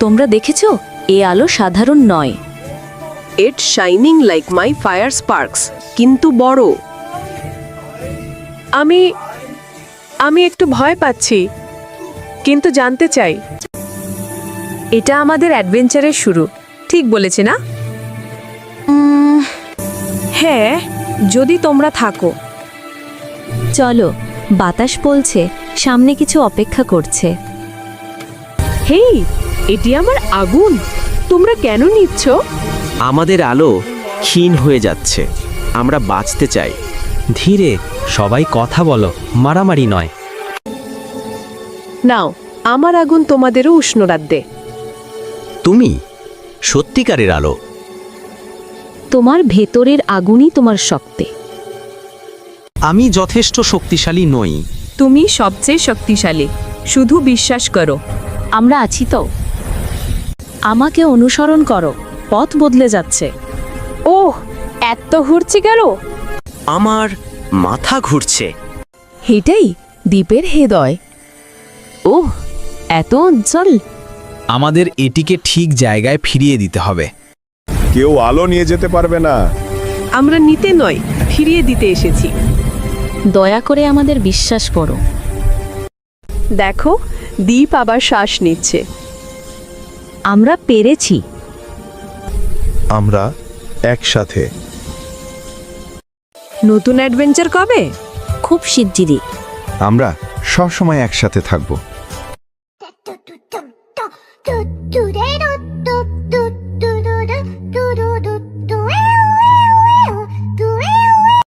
তোমরা দেখেছো, এ আলো সাধারণ নয়। It's shining like my fire sparks, কিন্তু বড়। আমি আমি একটু ভয় পাচ্ছি, কিন্তু জানতে চাই। এটা আমাদের অ্যাডভেঞ্চারের শুরু, ঠিক বলেছি না? হ্যাঁ, যদি তোমরা থাকো। চলো, বাতাস বলছে সামনে কিছু অপেক্ষা করছে। হেই, এটি আমার আগুন, তোমরা কেন নিচ্ছ? আমাদের আলো ক্ষীণ হয়ে যাচ্ছে, আমরা বাঁচতে চাই। ধীরে, সবাই কথা বলো, মারামারি নয়। নাও, আমার আগুন তোমাদেরও উষ্ণ রাখবে। তুমি সত্যিকারের আলো। তোমার ভেতরের আগুনই তোমার শক্তি। আমি যথেষ্ট শক্তিশালী নই। তুমি সবচেয়ে শক্তিশালী, শুধু বিশ্বাস করো। আমরা আছি তো। আমাকে অনুসরণ করো, পথ বদলে যাচ্ছে। ওহ, এত ঘুরছি গেল। আমার মাথা ঘুরছে। এটাই দ্বীপের হৃদয়। ওহ, এত উজ্জ্বল। আমাদের এটিকে ঠিক জায়গায় ফিরিয়ে দিতে হবে। কেউ আলো নিয়ে যেতে পারবে না। আমরা নিতে নয়, ফিরিয়ে দিতে এসেছি। দয়া করে আমাদের বিশ্বাস করো। দেখো, দ্বীপ আবার শ্বাস নিচ্ছে। আমরা পেরেছি। আমরা একসাথে। নতুন অ্যাডভেঞ্চার কবে? খুব শিগগিরই। আমরা সবসময় একসাথে থাকবো। do do